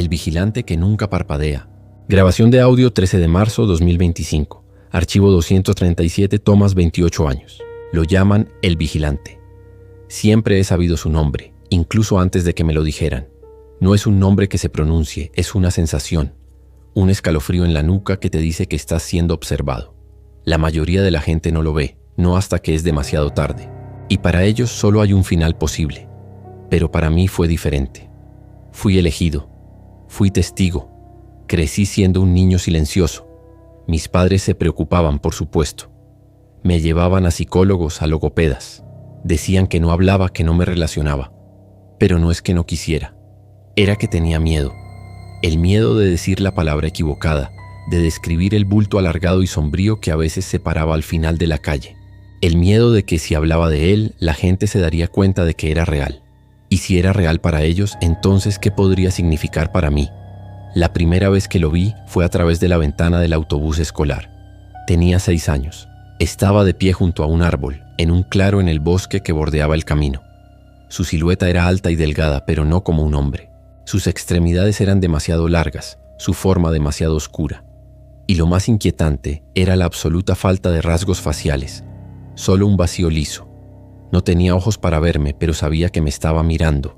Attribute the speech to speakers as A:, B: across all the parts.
A: El vigilante que nunca parpadea. Grabación de audio 13 de marzo 2025. Archivo 237, Tomás, 28 años. Lo llaman El Vigilante. Siempre he sabido su nombre, incluso antes de que me lo dijeran. No es un nombre que se pronuncie, es una sensación. Un escalofrío en la nuca que te dice que estás siendo observado. La mayoría de la gente no lo ve, no hasta que es demasiado tarde. Y para ellos solo hay un final posible. Pero para mí fue diferente. Fui elegido. Fui testigo. Crecí siendo un niño silencioso. Mis padres se preocupaban, por supuesto. Me llevaban a psicólogos, a logopedas. Decían que no hablaba, que no me relacionaba. Pero no es que no quisiera. Era que tenía miedo. El miedo de decir la palabra equivocada, de describir el bulto alargado y sombrío que a veces se paraba al final de la calle. El miedo de que si hablaba de él, la gente se daría cuenta de que era real. Y si era real para ellos, entonces, ¿qué podría significar para mí? La primera vez que lo vi fue a través de la ventana del autobús escolar. Tenía 6 años. Estaba de pie junto a un árbol, en un claro en el bosque que bordeaba el camino. Su silueta era alta y delgada, pero no como un hombre. Sus extremidades eran demasiado largas, su forma demasiado oscura. Y lo más inquietante era la absoluta falta de rasgos faciales. Solo un vacío liso. No tenía ojos para verme, pero sabía que me estaba mirando.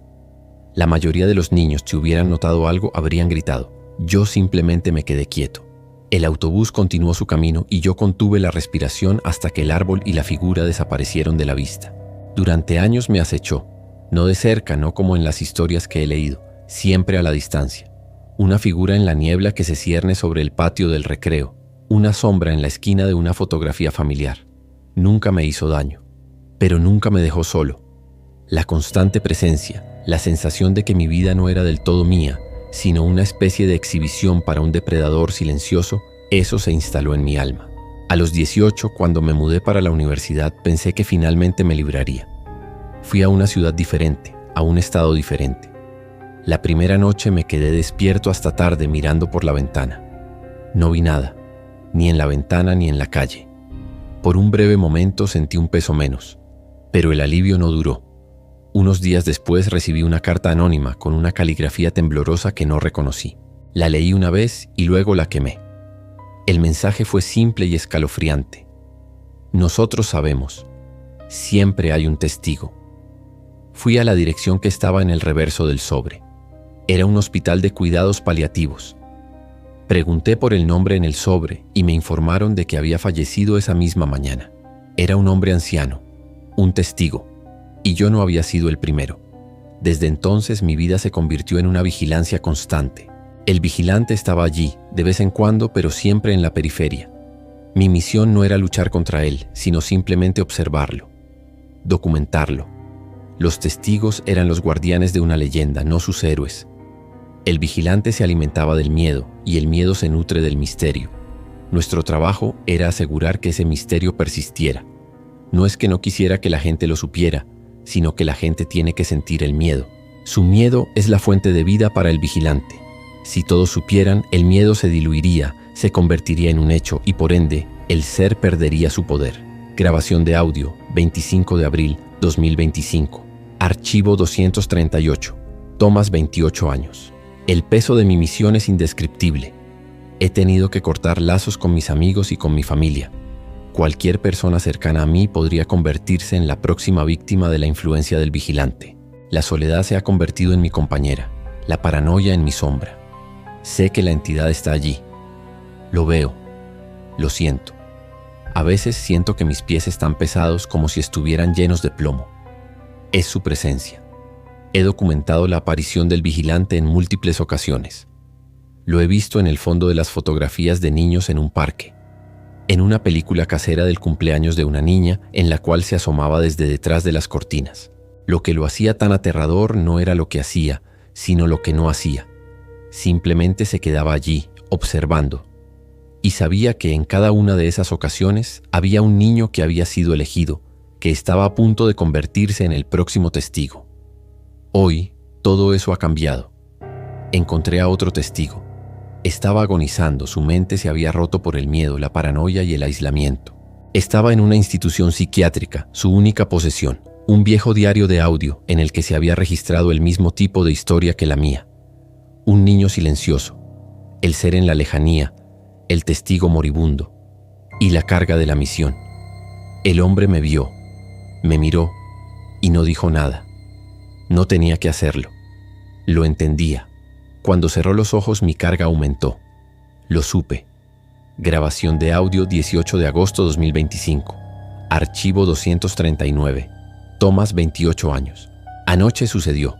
A: La mayoría de los niños, si hubieran notado algo, habrían gritado. Yo simplemente me quedé quieto. El autobús continuó su camino y yo contuve la respiración hasta que el árbol y la figura desaparecieron de la vista. Durante años me acechó, no de cerca, no como en las historias que he leído, siempre a la distancia. Una figura en la niebla que se cierne sobre el patio del recreo, una sombra en la esquina de una fotografía familiar. Nunca me hizo daño, pero nunca me dejó solo. La constante presencia, la sensación de que mi vida no era del todo mía, sino una especie de exhibición para un depredador silencioso, eso se instaló en mi alma. A los 18, cuando me mudé para la universidad, pensé que finalmente me libraría. Fui a una ciudad diferente, a un estado diferente. La primera noche me quedé despierto hasta tarde mirando por la ventana. No vi nada, ni en la ventana ni en la calle. Por un breve momento sentí un peso menos, pero el alivio no duró. Unos días después recibí una carta anónima con una caligrafía temblorosa que no reconocí. La leí una vez y luego la quemé. El mensaje fue simple y escalofriante. Nosotros sabemos. Siempre hay un testigo. Fui a la dirección que estaba en el reverso del sobre. Era un hospital de cuidados paliativos. Pregunté por el nombre en el sobre y me informaron de que había fallecido esa misma mañana. Era un hombre anciano, un testigo. Y yo no había sido el primero. Desde entonces mi vida se convirtió en una vigilancia constante. El vigilante estaba allí, de vez en cuando, pero siempre en la periferia. Mi misión no era luchar contra él, sino simplemente observarlo, documentarlo. Los testigos eran los guardianes de una leyenda, no sus héroes. El vigilante se alimentaba del miedo, y el miedo se nutre del misterio. Nuestro trabajo era asegurar que ese misterio persistiera. No es que no quisiera que la gente lo supiera, sino que la gente tiene que sentir el miedo. Su miedo es la fuente de vida para el vigilante. Si todos supieran, el miedo se diluiría, se convertiría en un hecho y por ende, el ser perdería su poder. Grabación de audio, 25 de abril 2025. Archivo 238. Tomás, 28 años. El peso de mi misión es indescriptible. He tenido que cortar lazos con mis amigos y con mi familia. Cualquier persona cercana a mí podría convertirse en la próxima víctima de la influencia del vigilante. La soledad se ha convertido en mi compañera, la paranoia en mi sombra. Sé que la entidad está allí. Lo veo. Lo siento. A veces siento que mis pies están pesados como si estuvieran llenos de plomo. Es su presencia. He documentado la aparición del vigilante en múltiples ocasiones. Lo he visto en el fondo de las fotografías de niños en un parque. En una película casera del cumpleaños de una niña en la cual se asomaba desde detrás de las cortinas. Lo que lo hacía tan aterrador no era lo que hacía, sino lo que no hacía. Simplemente se quedaba allí, observando. Y sabía que en cada una de esas ocasiones había un niño que había sido elegido, que estaba a punto de convertirse en el próximo testigo. Hoy, todo eso ha cambiado. Encontré a otro testigo. Estaba agonizando, su mente se había roto por el miedo, la paranoia y el aislamiento. Estaba en una institución psiquiátrica, su única posesión, un viejo diario de audio en el que se había registrado el mismo tipo de historia que la mía. un niño silencioso, el ser en la lejanía, el testigo moribundo y la carga de la misión. El hombre me vio, me miró y no dijo nada. No tenía que hacerlo. Lo entendía. Cuando cerró los ojos mi carga aumentó. Lo supe. Grabación de audio 18 de agosto 2025. Archivo 239. Tomás, 28 años. Anoche sucedió.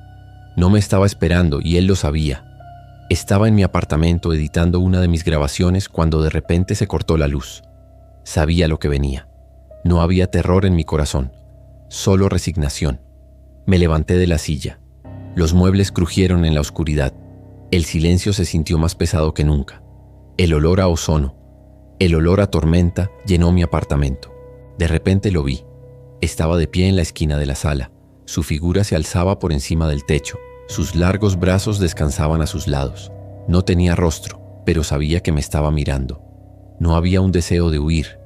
A: No me estaba esperando y él lo sabía. Estaba en mi apartamento editando una de mis grabaciones cuando de repente se cortó la luz. Sabía lo que venía. No había terror en mi corazón, solo resignación. Me levanté de la silla. Los muebles crujieron en la oscuridad. El silencio se sintió más pesado que nunca. El olor a ozono, el olor a tormenta llenó mi apartamento. De repente lo vi. Estaba de pie en la esquina de la sala. Su figura se alzaba por encima del techo. Sus largos brazos descansaban a sus lados. No tenía rostro, pero sabía que me estaba mirando. No había un deseo de huir.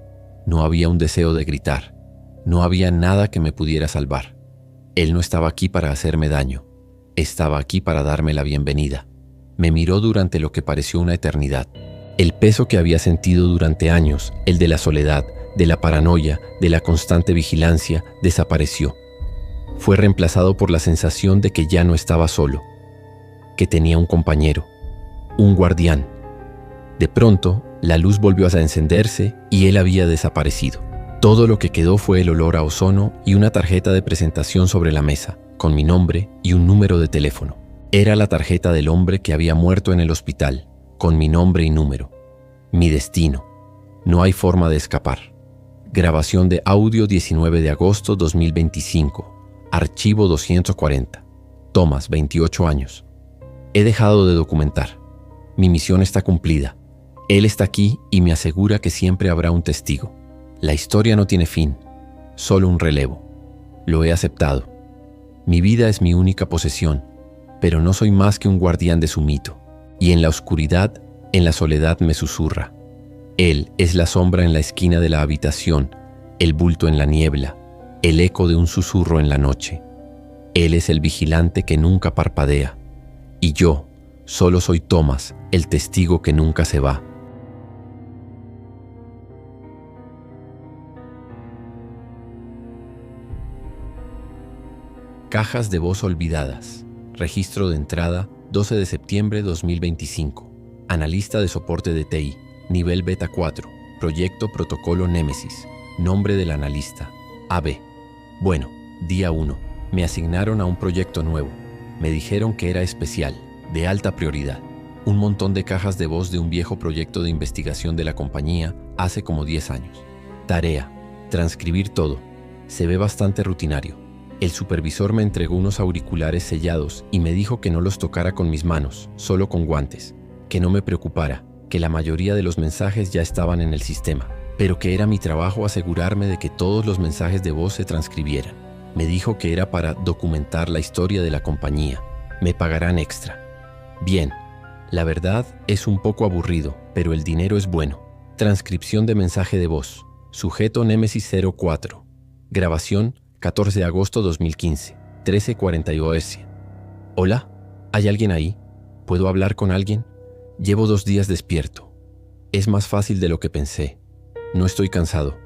A: No había un deseo de gritar. No había nada que me pudiera salvar. Él no estaba aquí para hacerme daño. Estaba aquí para darme la bienvenida. Me miró durante lo que pareció una eternidad. El peso que había sentido durante años, el de la soledad, de la paranoia, de la constante vigilancia, desapareció. Fue reemplazado por la sensación de que ya no estaba solo, que tenía un compañero, un guardián. De pronto, la luz volvió a encenderse y él había desaparecido. Todo lo que quedó fue el olor a ozono y una tarjeta de presentación sobre la mesa, con mi nombre y un número de teléfono. Era la tarjeta del hombre que había muerto en el hospital, con mi nombre y número. Mi destino. No hay forma de escapar. Grabación de audio 19 de agosto 2025. Archivo 240. Tomás, 28 años. He dejado de documentar. Mi misión está cumplida. Él está aquí y me asegura que siempre habrá un testigo. La historia no tiene fin, solo un relevo. Lo he aceptado. Mi vida es mi única posesión, pero no soy más que un guardián de su mito. Y en la oscuridad, en la soledad me susurra. Él es la sombra en la esquina de la habitación, el bulto en la niebla, el eco de un susurro en la noche. Él es el vigilante que nunca parpadea. Y yo solo soy Tomás, el testigo que nunca se va. Cajas de voz olvidadas. Registro de entrada 12 de septiembre 2025. Analista de soporte de TI. Nivel Beta 4. Proyecto Protocolo Némesis. Nombre del analista. AB. Bueno, día 1. Me asignaron a un proyecto nuevo. Me dijeron que era especial, de alta prioridad. Un montón de cajas de voz de un viejo proyecto de investigación de la compañía hace como 10 años. Tarea: transcribir todo. Se ve bastante rutinario. El supervisor me entregó unos auriculares sellados y me dijo que no los tocara con mis manos, solo con guantes. Que no me preocupara, que la mayoría de los mensajes ya estaban en el sistema, pero que era mi trabajo asegurarme de que todos los mensajes de voz se transcribieran. Me dijo que era para documentar la historia de la compañía. Me pagarán extra. Bien, la verdad es un poco aburrido, pero el dinero es bueno. Transcripción de mensaje de voz. Sujeto Némesis 04. Grabación 14 de agosto 2015, 13:40 OS. Hola, ¿hay alguien ahí? ¿Puedo hablar con alguien? Llevo 2 días despierto. Es más fácil de lo que pensé. No estoy cansado,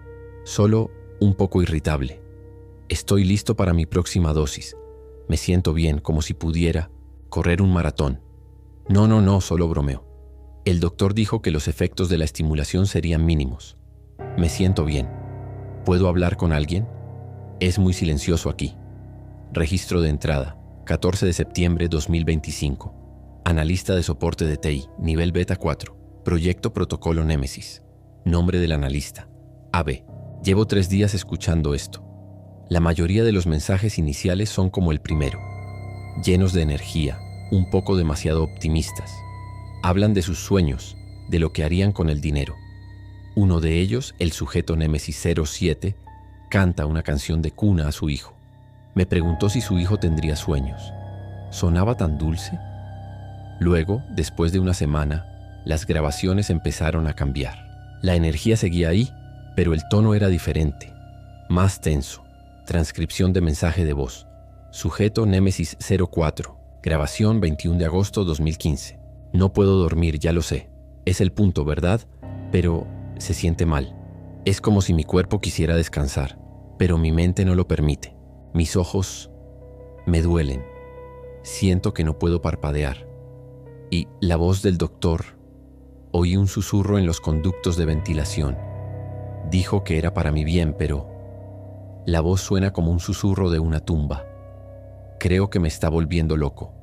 A: solo un poco irritable. Estoy listo para mi próxima dosis. Me siento bien, como si pudiera correr un maratón. No, solo bromeo. El doctor dijo que los efectos de la estimulación serían mínimos. Me siento bien. ¿Puedo hablar con alguien? Es muy silencioso aquí. Registro de entrada, 14 de septiembre 2025. Analista de soporte de TI, nivel Beta 4. Proyecto Protocolo Némesis. Nombre del analista. AB. Llevo 3 días escuchando esto. La mayoría de los mensajes iniciales son como el primero. Llenos de energía, un poco demasiado optimistas. Hablan de sus sueños, de lo que harían con el dinero. Uno de ellos, el sujeto Némesis 07, canta una canción de cuna a su hijo. Me preguntó si su hijo tendría sueños. ¿Sonaba tan dulce? Luego, después de una semana, las grabaciones empezaron a cambiar. La energía seguía ahí, pero el tono era diferente, más tenso. Transcripción de mensaje de voz. Sujeto Némesis 04. Grabación 21 de agosto 2015. No puedo dormir, ya lo sé. Es el punto, ¿verdad? Pero se siente mal. Es como si mi cuerpo quisiera descansar, pero mi mente no lo permite. Mis ojos me duelen. Siento que no puedo parpadear. Y la voz del doctor. Oí un susurro en los conductos de ventilación. Dijo que era para mi bien, pero la voz suena como un susurro de una tumba. Creo que me está volviendo loco.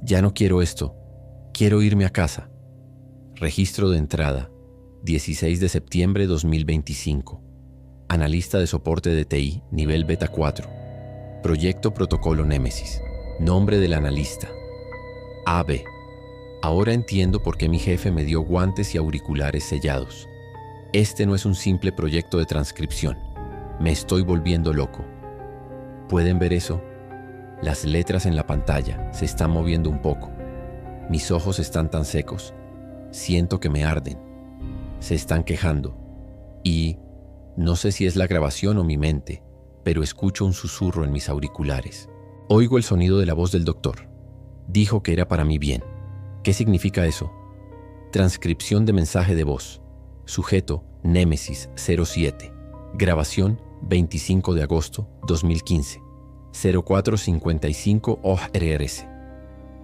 A: Ya no quiero esto. Quiero irme a casa. Registro de entrada. 16 de septiembre 2025. Analista de soporte de TI, nivel Beta 4. Proyecto Protocolo Némesis. Nombre del analista. AB. Ahora entiendo por qué mi jefe me dio guantes y auriculares sellados. Este no es un simple proyecto de transcripción. Me estoy volviendo loco. ¿Pueden ver eso? Las letras en la pantalla se están moviendo un poco. Mis ojos están tan secos. Siento que me arden. Se están quejando. Y no sé si es la grabación o mi mente, pero escucho un susurro en mis auriculares. Oigo el sonido de la voz del doctor. Dijo que era para mi bien. ¿Qué significa eso? Transcripción de mensaje de voz. Sujeto Némesis 07. Grabación 25 de agosto 2015. 0455 ORS.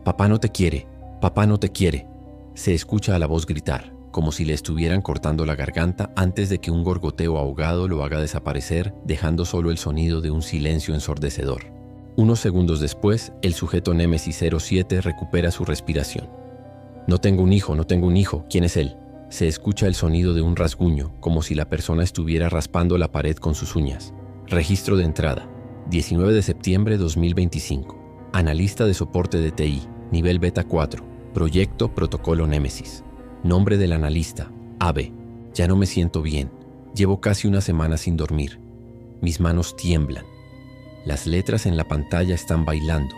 A: Papá no te quiere. Papá no te quiere. Se escucha a la voz gritar, como si le estuvieran cortando la garganta antes de que un gorgoteo ahogado lo haga desaparecer, dejando solo el sonido de un silencio ensordecedor. Unos segundos después, el sujeto Némesis 07 recupera su respiración. No tengo un hijo, no tengo un hijo. ¿Quién es él? Se escucha el sonido de un rasguño, como si la persona estuviera raspando la pared con sus uñas. Registro de entrada. 19 de septiembre 2025. Analista de soporte de TI, nivel Beta 4. Proyecto Protocolo Némesis. Nombre del analista, AB. Ya no me siento bien. Llevo casi una semana sin dormir. Mis manos tiemblan. Las letras en la pantalla están bailando.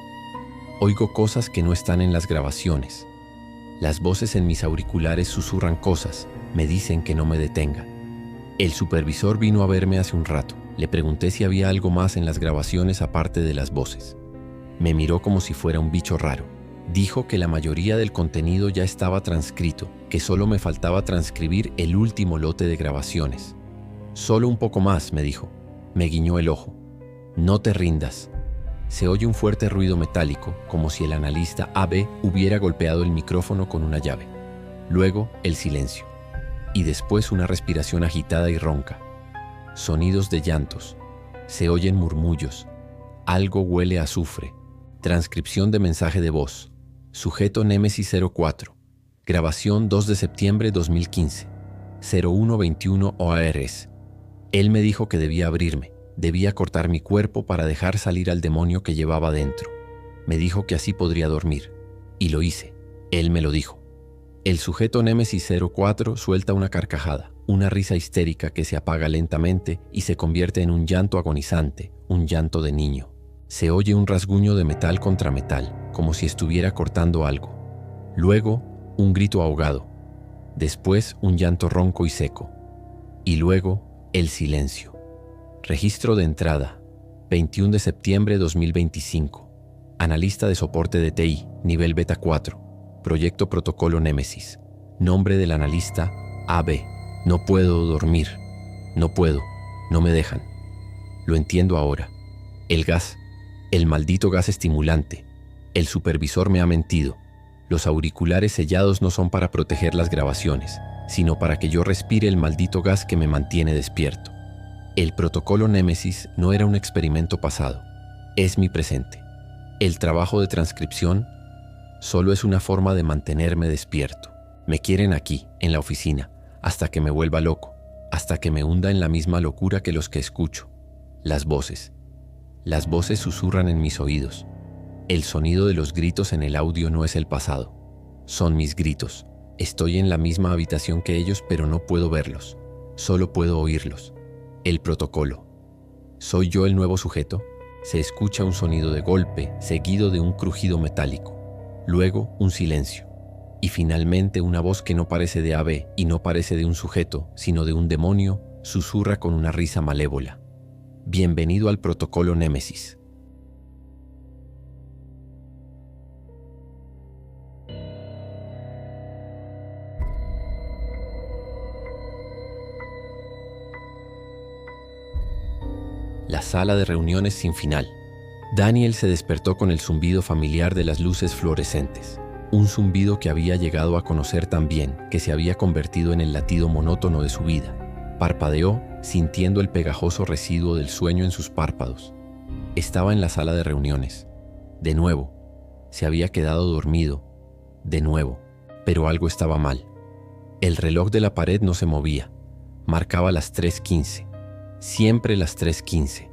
A: Oigo cosas que no están en las grabaciones. Las voces en mis auriculares susurran cosas, me dicen que no me detenga. El supervisor vino a verme hace un rato. Le pregunté si había algo más en las grabaciones aparte de las voces. Me miró como si fuera un bicho raro. Dijo que la mayoría del contenido ya estaba transcrito, que solo me faltaba transcribir el último lote de grabaciones. Solo un poco más, me dijo. Me guiñó el ojo. No te rindas. Se oye un fuerte ruido metálico, como si el analista AB hubiera golpeado el micrófono con una llave. Luego, el silencio. Y después una respiración agitada y ronca. Sonidos de llantos. Se oyen murmullos. Algo huele a azufre. Transcripción de mensaje de voz. Sujeto Némesis 04. Grabación 2 de septiembre 2015. 0121 OARS. Él me dijo que debía abrirme. Debía cortar mi cuerpo para dejar salir al demonio que llevaba dentro. Me dijo que así podría dormir. Y lo hice. Él me lo dijo. El sujeto Némesis 04 suelta una carcajada, una risa histérica que se apaga lentamente y se convierte en un llanto agonizante, un llanto de niño. Se oye un rasguño de metal contra metal, como si estuviera cortando algo. Luego, un grito ahogado. Después, un llanto ronco y seco. Y luego, el silencio. Registro de entrada, 21 de septiembre 2025. Analista de soporte de TI, nivel Beta 4. Proyecto Protocolo Némesis. Nombre del analista, AB. No puedo dormir. No puedo. No me dejan. Lo entiendo ahora. El gas. El maldito gas estimulante. El supervisor me ha mentido. Los auriculares sellados no son para proteger las grabaciones, sino para que yo respire el maldito gas que me mantiene despierto. El protocolo Némesis no era un experimento pasado, es mi presente. El trabajo de transcripción solo es una forma de mantenerme despierto. Me quieren aquí, en la oficina, hasta que me vuelva loco, hasta que me hunda en la misma locura que los que escucho. Las voces susurran en mis oídos. El sonido de los gritos en el audio no es el pasado, son mis gritos. Estoy en la misma habitación que ellos, pero no puedo verlos, solo puedo oírlos. El protocolo. ¿Soy yo el nuevo sujeto? Se escucha un sonido de golpe, seguido de un crujido metálico. Luego, un silencio. Y finalmente una voz que no parece de AB y no parece de un sujeto, sino de un demonio, susurra con una risa malévola. Bienvenido al protocolo Némesis. La sala de reuniones sin final. Daniel se despertó con el zumbido familiar de las luces fluorescentes. Un zumbido que había llegado a conocer tan bien que se había convertido en el latido monótono de su vida. Parpadeó, sintiendo el pegajoso residuo del sueño en sus párpados. Estaba en la sala de reuniones. De nuevo. Se había quedado dormido. De nuevo. Pero algo estaba mal. El reloj de la pared no se movía. Marcaba las 3:15. Siempre las 3:15.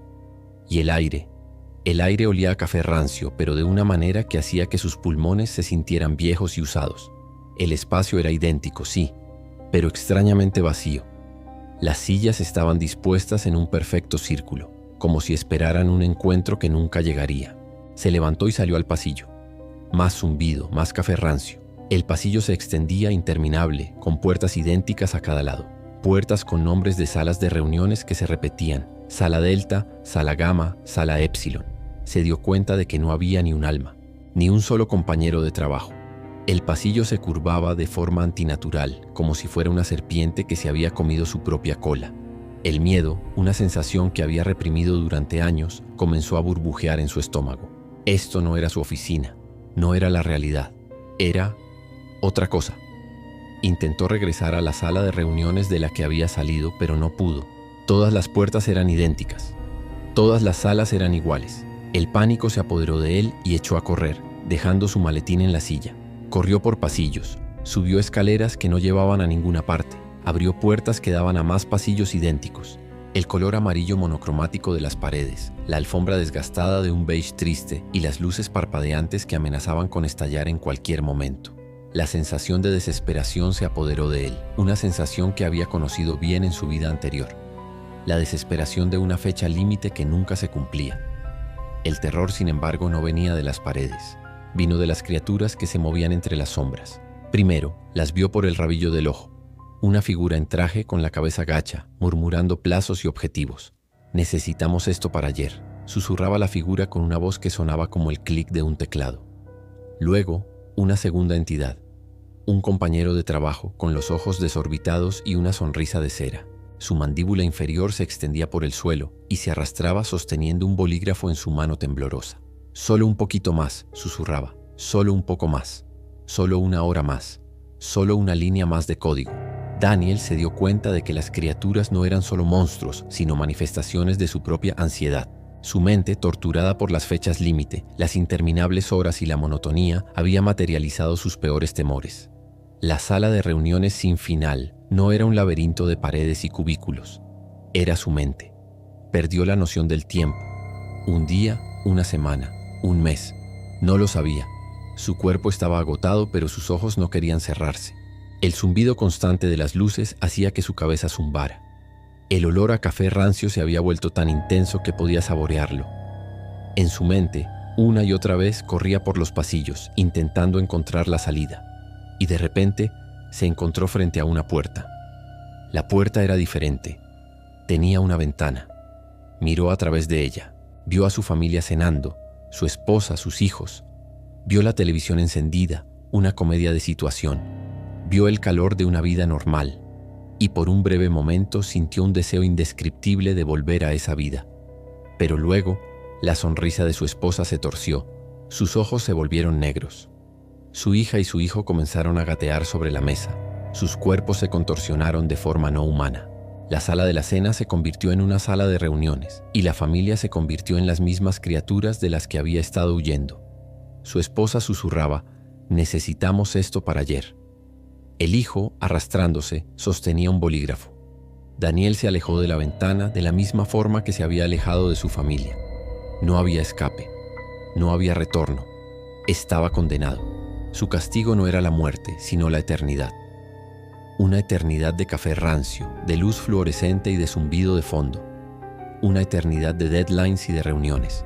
A: Y el aire olía a café rancio, pero de una manera que hacía que sus pulmones se sintieran viejos y usados. El espacio era idéntico, sí, pero extrañamente vacío. Las sillas estaban dispuestas en un perfecto círculo, como si esperaran un encuentro que nunca llegaría. Se levantó y salió al pasillo. Más zumbido, más café rancio. El pasillo se extendía interminable, con puertas idénticas a cada lado. Puertas con nombres de salas de reuniones que se repetían. Sala Delta, Sala Gamma, Sala Epsilon. Se dio cuenta de que no había ni un alma, ni un solo compañero de trabajo. El pasillo se curvaba de forma antinatural, como si fuera una serpiente que se había comido su propia cola. El miedo, una sensación que había reprimido durante años, comenzó a burbujear en su estómago. Esto no era su oficina, no era la realidad, era otra cosa. Intentó regresar a la sala de reuniones de la que había salido, pero no pudo. Todas las puertas eran idénticas. Todas las salas eran iguales. El pánico se apoderó de él y echó a correr, dejando su maletín en la silla. Corrió por pasillos, subió escaleras que no llevaban a ninguna parte, abrió puertas que daban a más pasillos idénticos. El color amarillo monocromático de las paredes, la alfombra desgastada de un beige triste y las luces parpadeantes que amenazaban con estallar en cualquier momento. La sensación de desesperación se apoderó de él, una sensación que había conocido bien en su vida anterior. La desesperación de una fecha límite que nunca se cumplía. El terror, sin embargo, no venía de las paredes. Vino de las criaturas que se movían entre las sombras. Primero, las vio por el rabillo del ojo. Una figura en traje con la cabeza gacha, murmurando plazos y objetivos. «Necesitamos esto para ayer», susurraba la figura con una voz que sonaba como el clic de un teclado. Luego, una segunda entidad. Un compañero de trabajo con los ojos desorbitados y una sonrisa de cera. Su mandíbula inferior se extendía por el suelo y se arrastraba sosteniendo un bolígrafo en su mano temblorosa. «Solo un poquito más», susurraba. «Solo un poco más. Solo una hora más. Solo una línea más de código». Daniel se dio cuenta de que las criaturas no eran solo monstruos, sino manifestaciones de su propia ansiedad. Su mente, torturada por las fechas límite, las interminables horas y la monotonía, había materializado sus peores temores. La sala de reuniones sin final no era un laberinto de paredes y cubículos. Era su mente. Perdió la noción del tiempo. Un día, una semana, un mes. No lo sabía. Su cuerpo estaba agotado, pero sus ojos no querían cerrarse. El zumbido constante de las luces hacía que su cabeza zumbara. El olor a café rancio se había vuelto tan intenso que podía saborearlo. En su mente, una y otra vez corría por los pasillos, intentando encontrar la salida. Y de repente, se encontró frente a una puerta. La puerta era diferente. Tenía una ventana. Miró a través de ella. Vio a su familia cenando, su esposa, sus hijos. Vio la televisión encendida, una comedia de situación. Vio el calor de una vida normal. Y por un breve momento sintió un deseo indescriptible de volver a esa vida. Pero luego, la sonrisa de su esposa se torció. Sus ojos se volvieron negros. Su hija y su hijo comenzaron a gatear sobre la mesa. Sus cuerpos se contorsionaron de forma no humana. La sala de la cena se convirtió en una sala de reuniones, y la familia se convirtió en las mismas criaturas de las que había estado huyendo. Su esposa susurraba: «Necesitamos esto para ayer». El hijo, arrastrándose, sostenía un bolígrafo. Daniel se alejó de la ventana de la misma forma que se había alejado de su familia. No había escape. No había retorno. Estaba condenado. Su castigo no era la muerte, sino la eternidad. Una eternidad de café rancio, de luz fluorescente y de zumbido de fondo. Una eternidad de deadlines y de reuniones.